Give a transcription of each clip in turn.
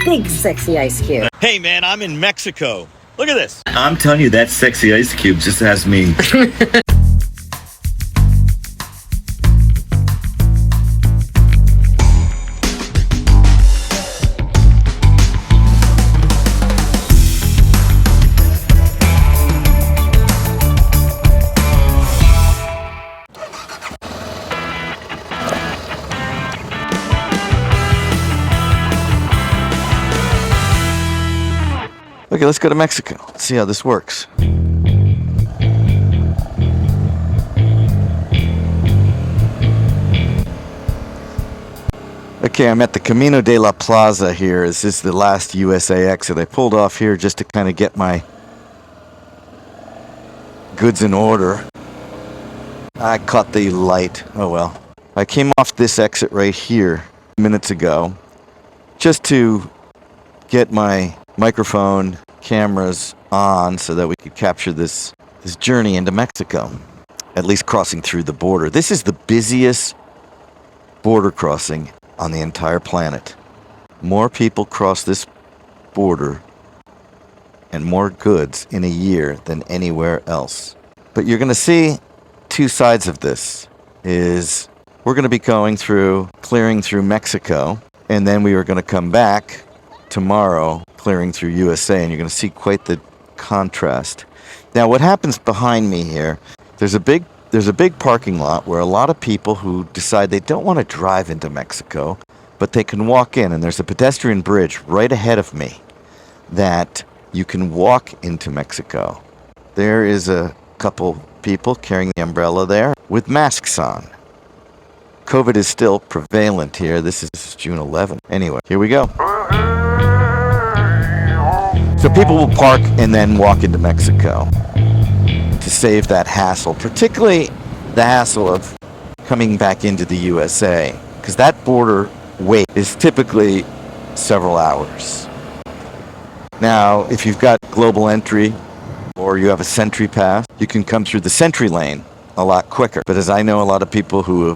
big sexy ice cube. Hey man, I'm in Mexico. Look at this. I'm telling you, that sexy ice cube just has me. Okay, let's go to Mexico. Let's see how this works. Okay, I'm at the Camino de la Plaza here. This is the last USA exit. I pulled off here just to kind of get my goods in order. I caught the light. Oh well. I came off this exit right here minutes ago just to get my microphone, cameras on so that we could capture this journey into Mexico, at least crossing through the border. This is the busiest border crossing on the entire planet. More people cross this border and more goods in a year than anywhere else. But you're going to see two sides of this. Is we're going to be going through, clearing through Mexico, and then we are going to come back tomorrow clearing through USA, and you're going to see quite the contrast. Now what happens behind me here, there's a big parking lot where a lot of people who decide they don't want to drive into Mexico, but they can walk in, and there's a pedestrian bridge right ahead of me that you can walk into Mexico. There is a couple people carrying the umbrella there with masks on. COVID is still prevalent here. This is June 11th. Anyway, here we go. So people will park and then walk into Mexico to save that hassle, particularly the hassle of coming back into the USA, because that border wait is typically several hours. Now, if you've got global entry or you have a Sentry pass, you can come through the Sentry lane a lot quicker. But as I know a lot of people who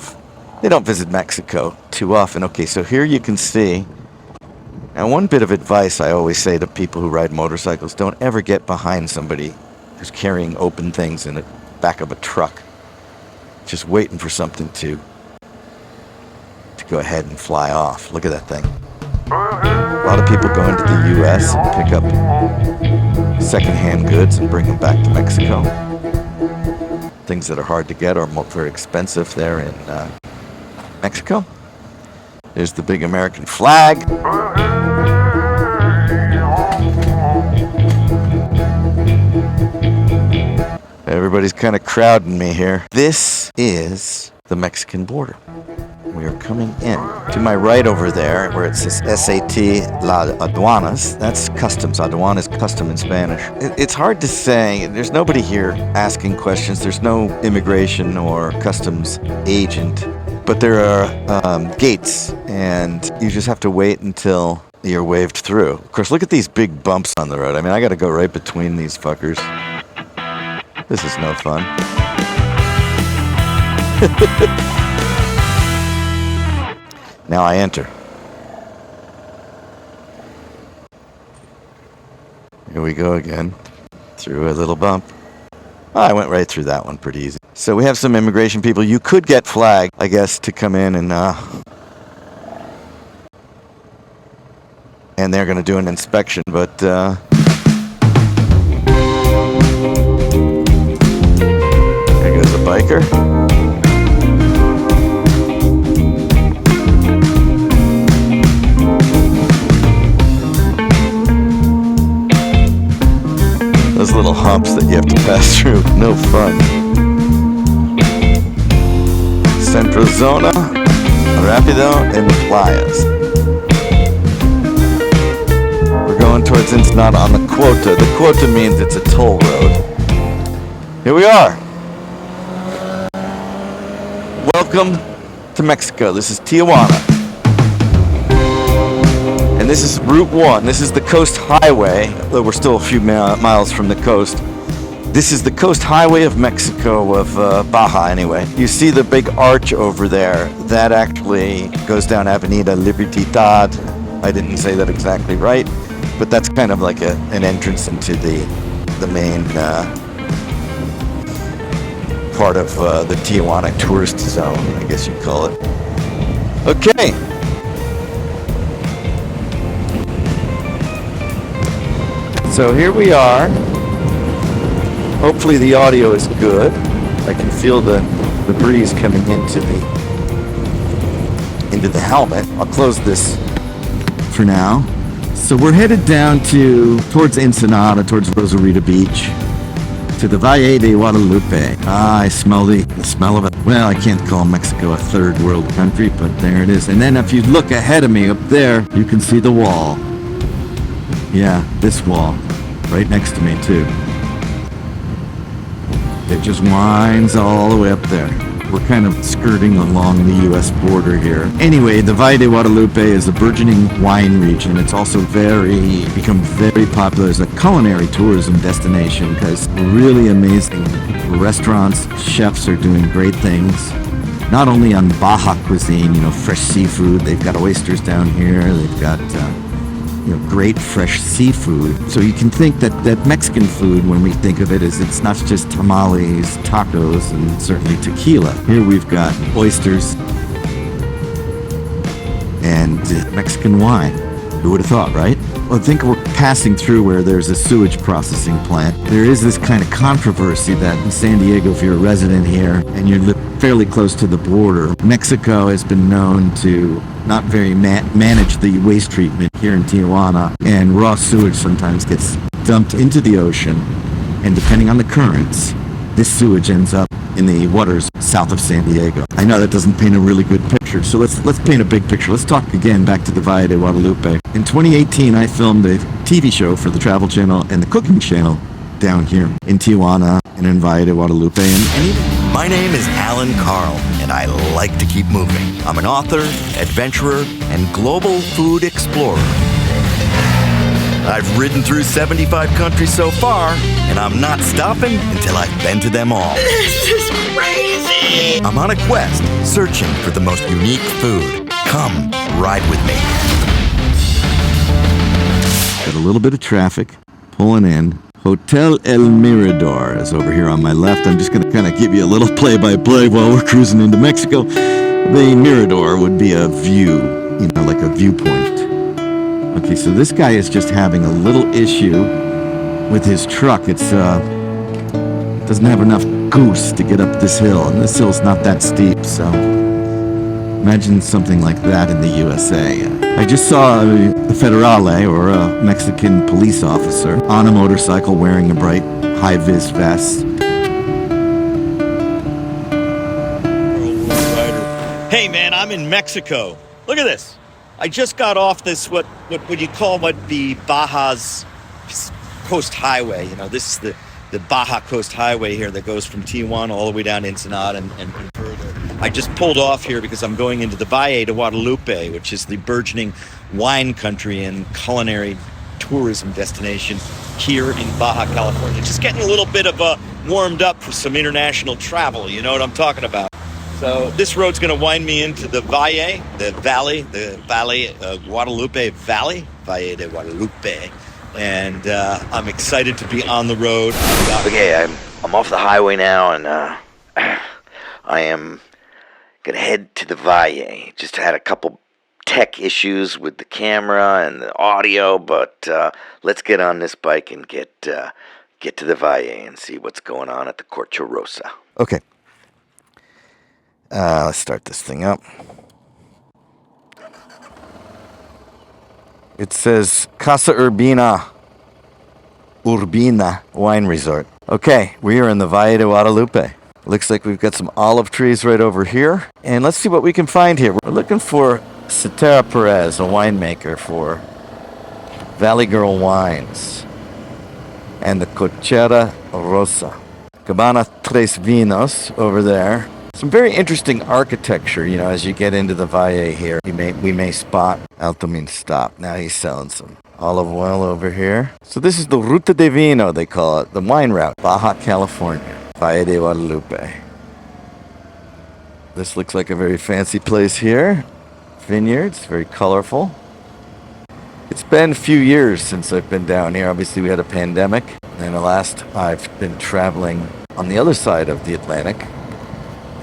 they don't visit Mexico too often. Okay, so here you can see. Now, one bit of advice I always say to people who ride motorcycles, don't ever get behind somebody who's carrying open things in the back of a truck, just waiting for something to go ahead and fly off. Look at that thing. A lot of people go into the U.S. and pick up secondhand goods and bring them back to Mexico. Things that are hard to get or very expensive there in Mexico. There's the big American flag. Everybody's kind of crowding me here. This is the Mexican border. We are coming in. To my right over there, where it says SAT La Aduanas, that's customs. Aduana is custom in Spanish. It's hard to say. There's nobody here asking questions. There's no immigration or customs agent. But there are gates, and you just have to wait until you're waved through. Of course, look at these big bumps on the road. I mean, I got to go right between these fuckers. This is no fun. Now I enter. Here we go again, through a little bump. Oh, I went right through that one pretty easy. So we have some immigration people. You could get flagged, I guess, to come in and they're going to do an inspection, but there goes a biker. Those little humps that you have to pass through, no fun. Centro Zona, Rapido, and Playas. We're going towards Ensenada on the Quota. The Quota means it's a toll road. Here we are. Welcome to Mexico. This is Tijuana. And this is Route 1. This is the Coast Highway, though we're still a few miles from the coast. This is the Coast Highway of Mexico, of Baja anyway. You see the big arch over there. That actually goes down Avenida Libertad. I didn't say that exactly right, but that's kind of like an entrance into the main part of the Tijuana tourist zone, I guess you'd call it. Okay. So here we are. Hopefully the audio is good. I can feel the breeze coming into the helmet. I'll close this for now. So we're headed down towards Ensenada, towards Rosarita Beach, to the Valle de Guadalupe. I smell the smell of it. Well, I can't call Mexico a third world country, but there it is. And then if you look ahead of me up there, you can see the wall. Yeah, this wall, right next to me too. It just winds all the way up there. We're kind of skirting along the U.S. border here. Anyway, the Valle de Guadalupe is a burgeoning wine region. It's also become very popular as a culinary tourism destination because really amazing restaurants, chefs are doing great things. Not only on Baja cuisine, fresh seafood. They've got oysters down here. They've got great fresh seafood. So you can think that Mexican food, when we think of it, it's not just tamales, tacos, and certainly tequila. Here we've got oysters and Mexican wine. Who would have thought, right? Well, I think we're passing through where there's a sewage processing plant. There is this kind of controversy that in San Diego, if you're a resident here and you live fairly close to the border, Mexico has been known to not very manage the waste treatment here in Tijuana, and raw sewage sometimes gets dumped into the ocean, and depending on the currents, this sewage ends up in the waters south of San Diego. I know that doesn't paint a really good picture, so let's paint a big picture. Let's talk again back to the Valle de Guadalupe. In 2018, I filmed a TV show for the Travel Channel and the Cooking Channel down here in Tijuana and in Valle de Guadalupe. My name is KARL, and I like to keep moving. I'm an author, adventurer, and global food explorer. I've ridden through 75 countries so far, and I'm not stopping until I've been to them all. This is crazy! I'm on a quest, searching for the most unique food. Come, ride with me. Got a little bit of traffic pulling in. Hotel El Mirador is over here on my left. I'm just going to kind of give you a little play-by-play while we're cruising into Mexico. The Mirador would be a view, like a viewpoint. Okay, so this guy is just having a little issue with his truck. It doesn't have enough goose to get up this hill, and this hill's not that steep, so imagine something like that in the USA. I just saw a federale, or a Mexican police officer, on a motorcycle wearing a bright high-vis vest. WorldRider. Hey man, I'm in Mexico. Look at this. I just got off this, what you call the Baja's Coast Highway. This is the Baja Coast Highway here that goes from Tijuana all the way down to Ensenada and further. I just pulled off here because I'm going into the Valle de Guadalupe, which is the burgeoning wine country and culinary tourism destination here in Baja California. Just getting a little bit of warmed up for some international travel. You know what I'm talking about. So this road's going to wind me into the Valle de Guadalupe Valley, Valle de Guadalupe, and I'm excited to be on the road. Okay, I'm off the highway now, and I am gonna head to the Valle. Just had a couple tech issues with the camera and the audio, but let's get on this bike and get to the Valle and see what's going on at the Corcho Rosa. Okay. Let's start this thing up. It says Casa Urbina Wine Resort. Okay, we are in the Valle de Guadalupe. Looks like we've got some olive trees right over here. And let's see what we can find here. We're looking for Sitara Perez, a winemaker for Valley Girl Wines. And the Cochera Rosa. Cabana Tres Vinos over there. Some very interesting architecture, as you get into the Valle here. We may spot. Alto means stop. Now he's selling some olive oil over here. So this is the Ruta de Vino, they call it. The wine route. Baja California. Valle de Guadalupe. This looks like a very fancy place here. Vineyards, very colorful. It's been a few years since I've been down here. Obviously, we had a pandemic, and the last I've been traveling on the other side of the Atlantic,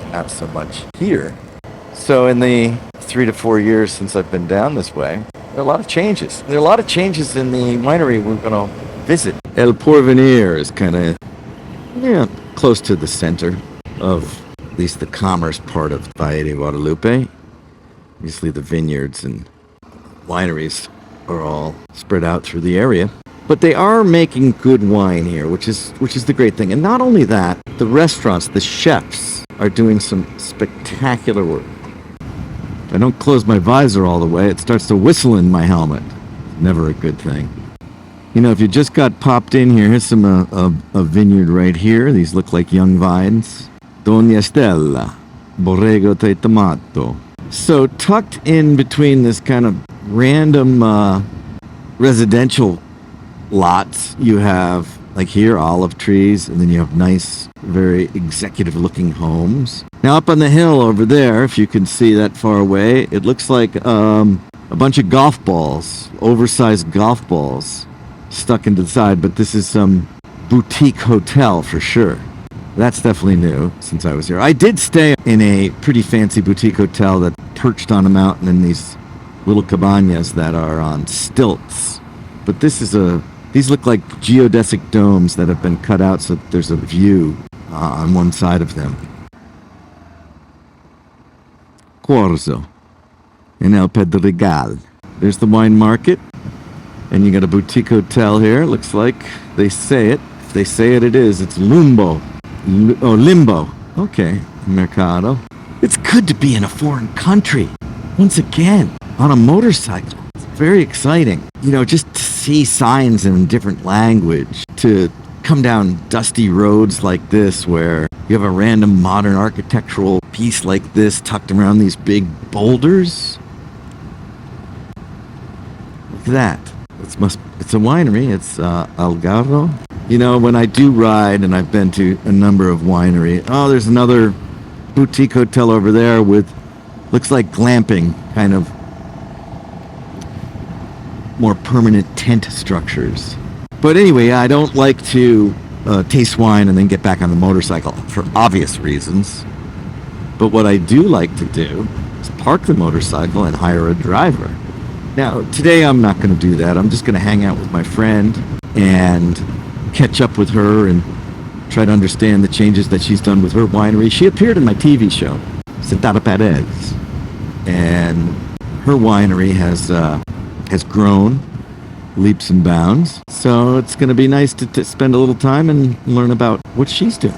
and not so much here. So in the 3 to 4 years since I've been down this way, there are a lot of changes. There are a lot of changes in the winery we're going to visit. El Porvenir is kind of, close to the center of at least the commerce part of Valle de Guadalupe. Obviously, the vineyards and wineries are all spread out through the area. But they are making good wine here, which is the great thing. And not only that, the restaurants, the chefs, are doing some spectacular work. If I don't close my visor all the way, it starts to whistle in my helmet. Never a good thing. You know, if you just got popped in here, here's some a vineyard right here. These look like young vines. Doña Estela, Borrego de Tomato. So tucked in between this kind of random residential lots, you have, like here, olive trees, and then you have nice, very executive-looking homes. Now up on the hill over there, if you can see that far away, it looks like a bunch of golf balls, oversized golf balls, stuck into the side, but this is some boutique hotel for sure. That's definitely new since I was here. I did stay in a pretty fancy boutique hotel that perched on a mountain in these little cabañas that are on stilts. But these look like geodesic domes that have been cut out so that there's a view on one side of them. Corso in El Pedregal. There's the wine market. And you got a boutique hotel here. Looks like they say it. If they say it, it is. It's Limbo. Limbo. Okay. Mercado. It's good to be in a foreign country. Once again, on a motorcycle. It's very exciting. You know, just to see signs in different language. To come down dusty roads like this where you have a random modern architectural piece like this tucked around these big boulders. Look at that. It's a winery. It's Algarro. You know, when I do ride, and I've been to a number of wineries. Oh, there's another boutique hotel over there with, looks like glamping, kind of more permanent tent structures. But anyway, I don't like to taste wine and then get back on the motorcycle for obvious reasons. But what I do like to do is park the motorcycle and hire a driver. Now, today I'm not going to do that. I'm just going to hang out with my friend and catch up with her and try to understand the changes that she's done with her winery. She appeared in my TV show, Sitara Perez, and her winery has grown leaps and bounds. So it's going to be nice to spend a little time and learn about what she's doing.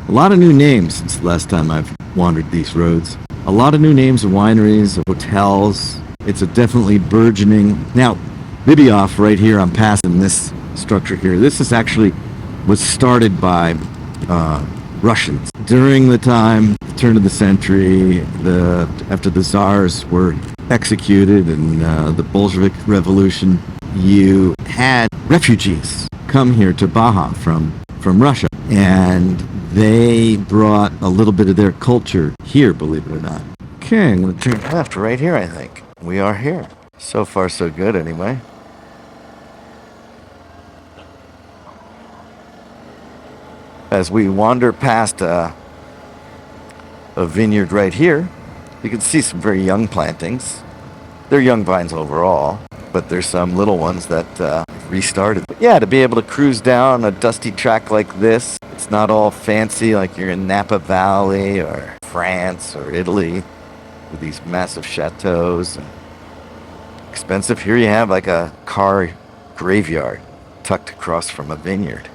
A lot of new names since the last time I've wandered these roads. A lot of new names of wineries, of hotels. It's a definitely burgeoning. Now, Bibioff right here, I'm passing this structure here. This is actually was started by Russians during the time, the turn of the century, after the Tsars were executed and the Bolshevik Revolution. You had refugees come here to Baja from Russia, and they brought a little bit of their culture here, believe it or not. Okay, I'm going to turn left right here, I think. We are here. So far, so good, anyway. As we wander past a vineyard right here, you can see some very young plantings. They're young vines overall, but there's some little ones that restarted. But yeah, to be able to cruise down a dusty track like this, it's not all fancy like you're in Napa Valley or France or Italy with these massive chateaus. And expensive. Here you have like a car graveyard tucked across from a vineyard.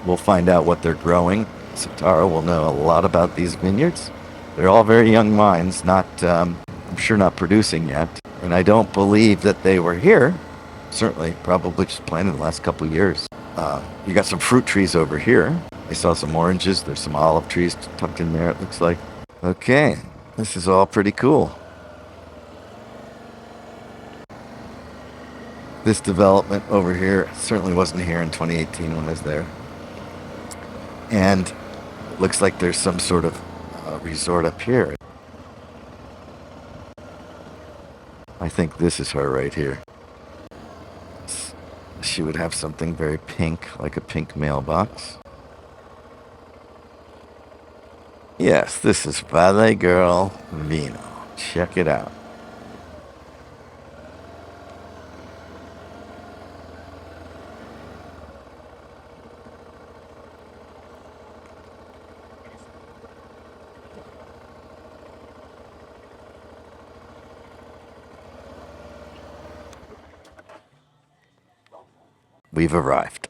We'll find out what they're growing. Sitara will know a lot about these vineyards. They're all very young vines, I'm sure not producing yet. And I don't believe that they were here. Certainly, probably just planted the last couple of years. You got some fruit trees over here. I saw some oranges. There's some olive trees tucked in there, it looks like. Okay, this is all pretty cool. This development over here certainly wasn't here in 2018 when I was there. And it looks like there's some sort of resort up here. I think this is her right here. you would have something very pink, like a pink mailbox. Yes, this is Valle Girl Vino. Check it out. We've arrived.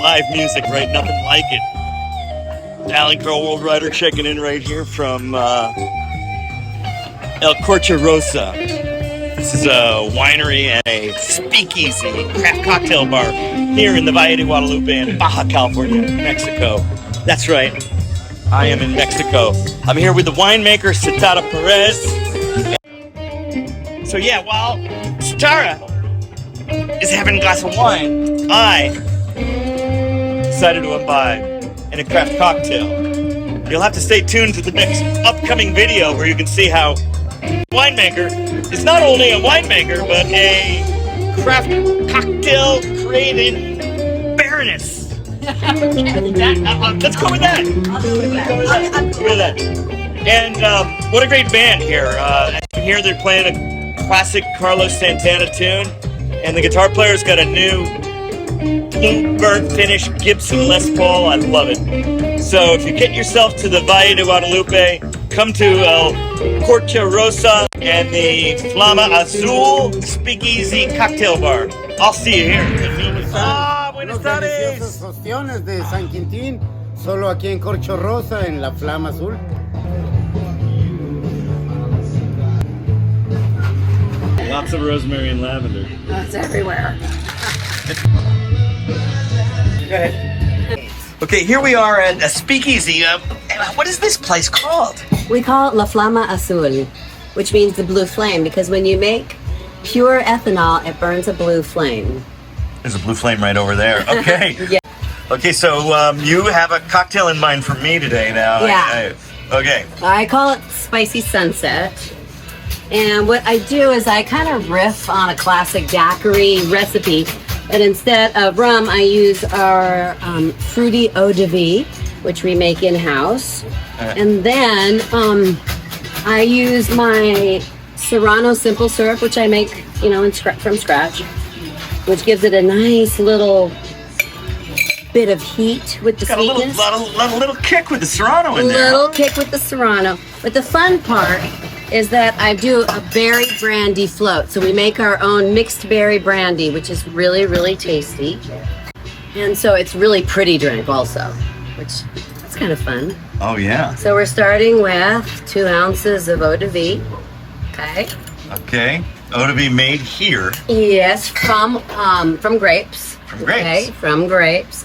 Live music, right? Nothing like it. ALLAN, KARL, WorldRider checking in right here from El Corcho Rosa. This is a winery and a speakeasy craft cocktail bar here in the Valle de Guadalupe in Baja California, Mexico. That's right. I am in Mexico. I'm here with the winemaker Sitara Perez. So yeah, while Sitara is having a glass of wine, I decided to imbibe in a craft cocktail. You'll have to stay tuned to the next upcoming video where you can see how winemaker is not only a winemaker but a craft cocktail creating baroness. Let's go with that. Go with that. And what a great band here. As you can hear, they're playing a classic Carlos Santana tune, and the guitar player's got a new blue burnt finish Gibson Les Paul. I love it. So if you get yourself to the Valle de Guadalupe, come to El Corcho Rosa and the Flama Azul Speakeasy Cocktail Bar. I'll see you here. Buenas tardes. Los ostiones de San Quintín, solo aquí en Corcho Rosa, en la Flama Azul. Lots of rosemary and lavender. It's everywhere. Go ahead. Okay, here we are at a speakeasy. What is this place called? We call it La Flama Azul, which means the blue flame, because when you make pure ethanol, it burns a blue flame. There's a blue flame right over there. Okay. Yeah. Okay, so you have a cocktail in mind for me today now. Yeah. Okay. I call it Spicy Sunset. And what I do is I kind of riff on a classic daiquiri recipe. And instead of rum, I use our fruity eau de vie, which we make in-house. And then I use my Serrano simple syrup, which I make, from scratch, which gives it a nice little bit of heat with the sweetness. Got a little kick with the Serrano in there. A little kick with the Serrano. But the fun part is that I do a berry brandy float. So we make our own mixed berry brandy, which is really, really tasty. And so it's really pretty drink also, which that's kind of fun. Oh, yeah. So we're starting with 2 ounces of eau de vie. Okay. Okay. Eau de vie made here. Yes, from grapes. From grapes. Okay, from grapes.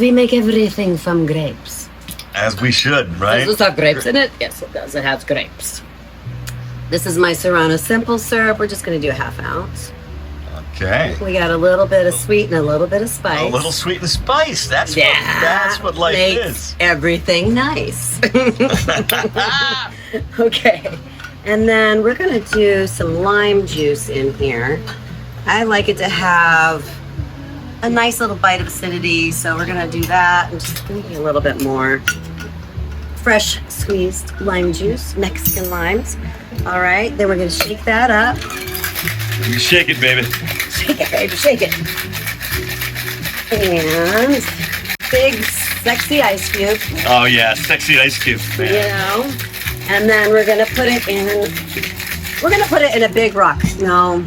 We make everything from grapes. As we should, right? Does this have grapes in it? Yes, it does. It has grapes. This is my Serrano simple syrup. We're just going to do a half ounce. Okay. We got a little bit of sweet and a little bit of spice. A little sweet and spice. That's what life makes is. Everything nice. Okay. And then we're going to do some lime juice in here. I like it to have a nice little bite of acidity, so we're going to do that and just maybe a little bit more fresh squeezed lime juice, Mexican limes. All right, then we're going to shake that up. You shake it, baby. Shake it, baby, shake it. And big, sexy ice cube. Oh yeah, sexy ice cube, man. You know, and then we're gonna put it in. We're gonna put it in a big rock. No,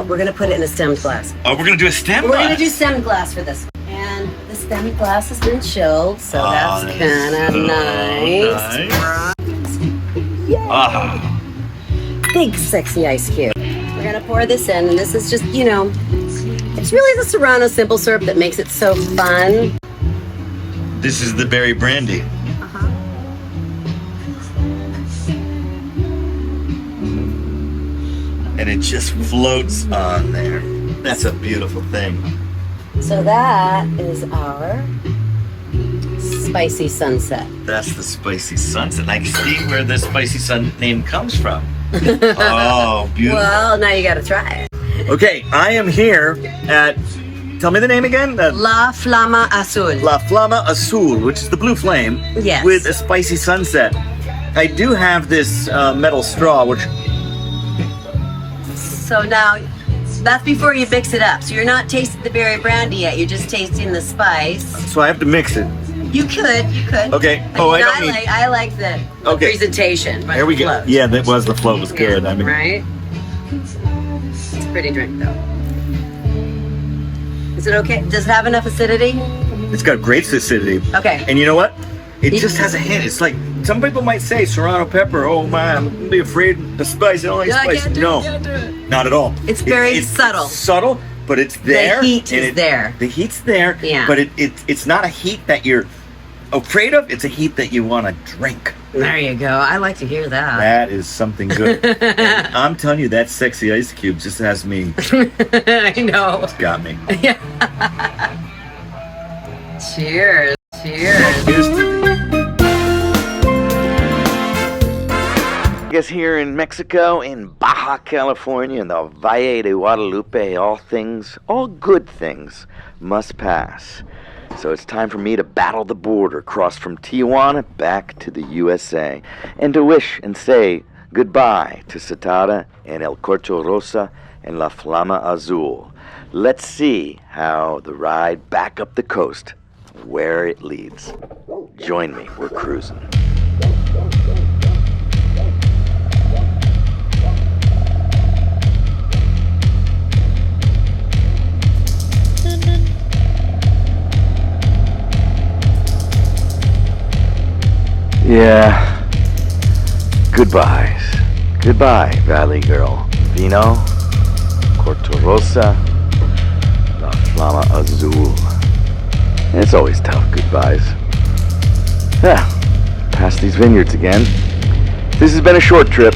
we're gonna put it in a stemmed glass. Oh, we're gonna do a stem We're glass. gonna do stemmed glass for this. And the stemmed glass has been chilled, so that's kind of nice. Ah. Big, sexy ice cube. We're gonna pour this in, and this is just, you know, it's really the Serrano simple syrup that makes it so fun. This is the berry brandy. And it just floats on there. That's a beautiful thing. So that is our spicy sunset. That's the spicy sunset. And I can see where the spicy sun name comes from. Oh, beautiful. Well, now you gotta try it. Okay, I am here at, tell me the name again? La Flama Azul. La Flama Azul, which is the blue flame, Yes. with a spicy sunset. I do have this metal straw, which, So now, that's before you mix it up. So you're not tasting the berry brandy yet. You're just tasting the spice. so I have to mix it. You could. Okay. Oh, I don't need. I like the Okay. presentation. Right? Here we go. Float. Yeah, that was the float was good. Yeah, I mean, right? It's a pretty drink, though. Is it okay? Does it have enough acidity? it's got great acidity. Okay. And you know what? It just has a hint. It's like some people might say Serrano pepper. Oh man, I'm gonna be afraid of the spice. I don't like Yeah, I spice. can't do No, it, can't do it. not at all. It's very subtle. It's subtle, but it's there. The heat and is there. The heat's there. Yeah. But it's not a heat that you're afraid of. It's a heat that you want to drink. There you go. I like to hear that. That is something good. And I'm telling you, that sexy ice cube just has me. I know. Got me. Cheers. Cheers. Here's to I guess here in Mexico, in Baja California, in the Valle de Guadalupe, all good things must pass. So it's time for me to battle the border, cross from Tijuana back to the USA, and to wish and say goodbye to Sitara and El Corcho Rosa and La Flama Azul. Let's see how the ride back up the coast, where it leads. Join me, we're cruising. Yeah, goodbyes. Goodbye, Valley Girl. Vino, Corto Rosa, La Flama Azul. It's always tough goodbyes. Yeah, past these vineyards again. This has been a short trip,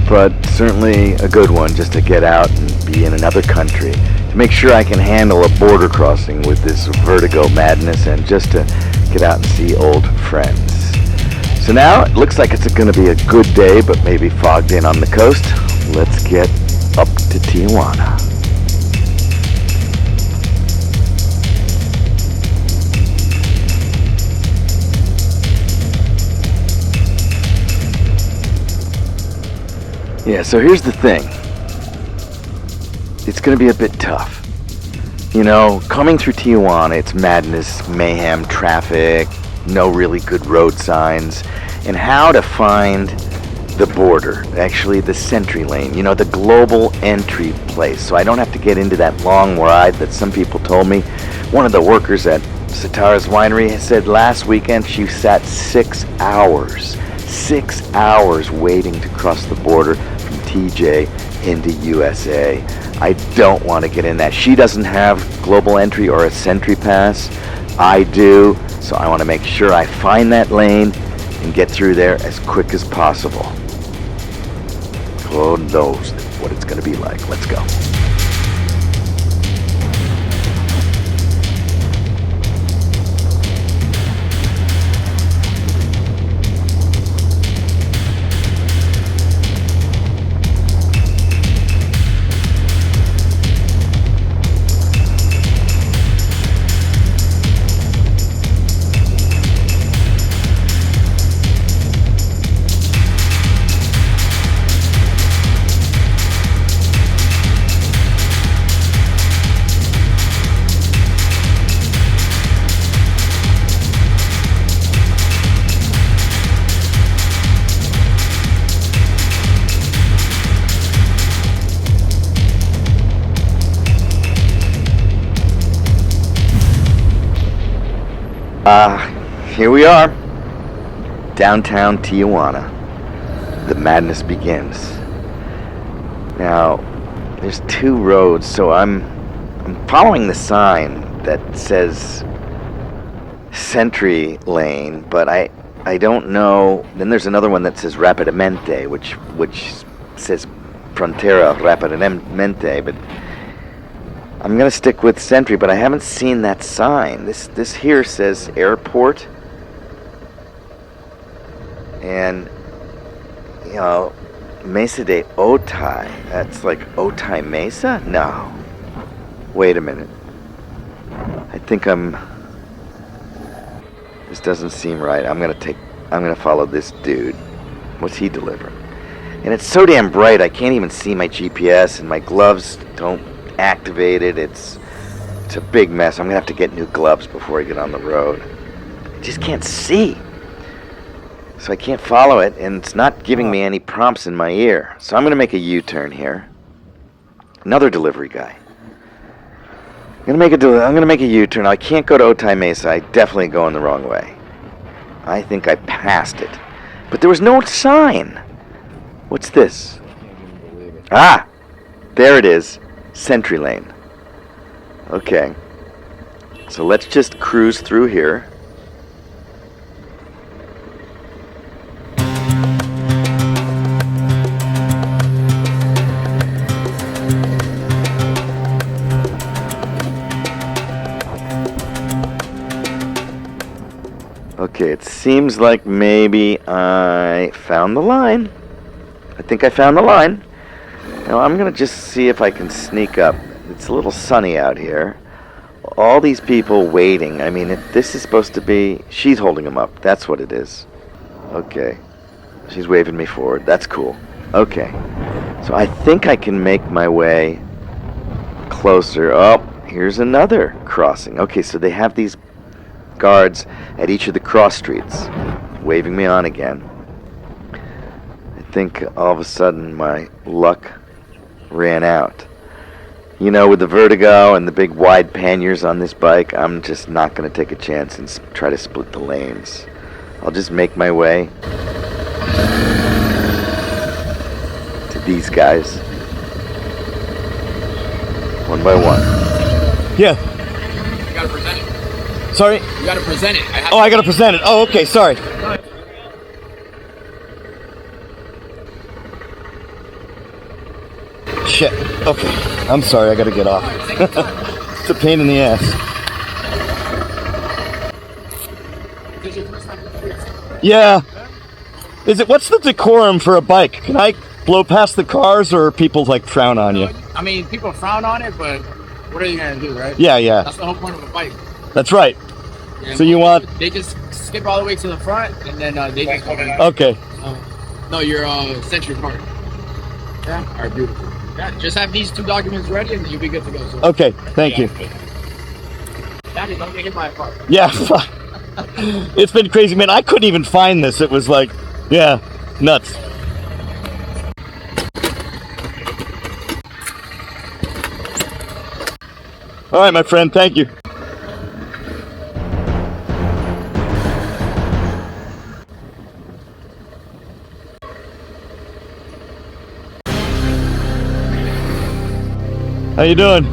but certainly a good one just to get out and be in another country. To make sure I can handle a border crossing with this vertigo madness and just to get out and see old friends. So now it looks like it's going to be a good day, but maybe fogged in on the coast. Let's get up to Tijuana. Yeah, so here's the thing. It's going to be a bit tough. You know, coming through Tijuana, it's madness, mayhem, traffic, no really good road signs, and how to find the border, actually the sentry lane, you know, the global entry place, so I don't have to get into that long ride that some people told me. One of the workers at Sitara's winery said last weekend she sat 6 hours waiting to cross the border from TJ into USA. I don't want to get in that. She doesn't have global entry or a sentry pass. I do, so I want to make sure I find that lane and get through there as quick as possible. Who knows what it's going to be like. Let's go. Here we are, downtown Tijuana. The madness begins. Now, there's two roads, so I'm following the sign that says Sentry Lane, but I don't know. Then there's another one that says Rapidamente, which says Frontera Rapidamente, but I'm gonna stick with Sentry, but I haven't seen that sign. This here says airport. And, you know, Mesa de Otay. That's like Otay Mesa? No. Wait a minute. I think this doesn't seem right. I'm gonna follow this dude. What's he delivering? And it's so damn bright, I can't even see my GPS, and my gloves don't activate it. It's a big mess. I'm gonna have to get new gloves before I get on the road. I just can't see. So I can't follow it, and it's not giving me any prompts in my ear. So I'm going to make a U-turn here. Another delivery guy. I'm going to make a U-turn. I can't go to Otay Mesa. I definitely going the wrong way. I think I passed it. But there was no sign. What's this? Ah! There it is. Sentry Lane. Okay. So let's just cruise through here. Okay, it seems like maybe I found the line. I think I found the line. Now I'm going to just see if I can sneak up. It's a little sunny out here. All these people waiting. I mean, if this is supposed to be... She's holding them up. That's what it is. Okay. She's waving me forward. That's cool. Okay. So I think I can make my way closer. Oh, here's another crossing. Okay, so they have these guards at each of the cross streets waving me on again. I think all of a sudden my luck ran out. You know, with the vertigo and the big wide panniers on this bike, I'm just not going to take a chance and try to split the lanes. I'll just make my way to these guys one by one. Yeah. You gotta present it. Sorry? You gotta present it. I gotta present it. Oh, okay, sorry. Shit. Okay. I'm sorry, I gotta get off. It's a pain in the ass. Yeah. What's the decorum for a bike? Can I blow past the cars, or people like frown on you? I mean, people frown on it, but what are you gonna do, right? Yeah. That's the whole point of a bike. That's right. And so you want... They just skip all the way to the front, and then they just... Okay. No, your Century card. Yeah? All right, beautiful. Yeah, just have these two documents ready, and you'll be good to go. So. Okay, thank you. Daddy, don't get hit by a car. Yeah. It's been crazy, man. I couldn't even find this. It was like, yeah, nuts. All right, my friend, thank you. How you doing?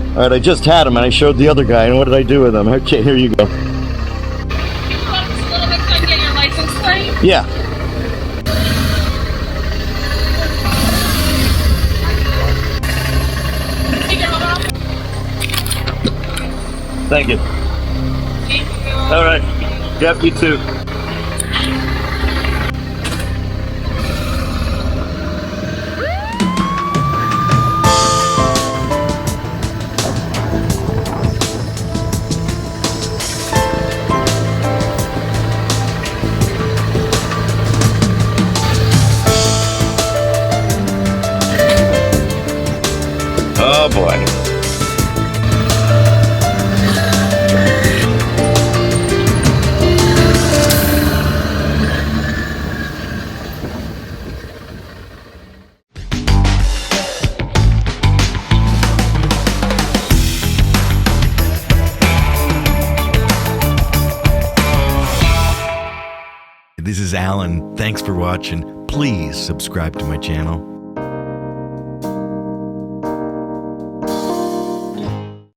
All right, I just had him and I showed the other guy, and what did I do with him? Okay, here you go. Can you walk us a little bit so I can get your license plate? Yeah. Thank you. All right. Yep, you too. Oh boy. This is Alan. Thanks for watching. Please subscribe to my channel.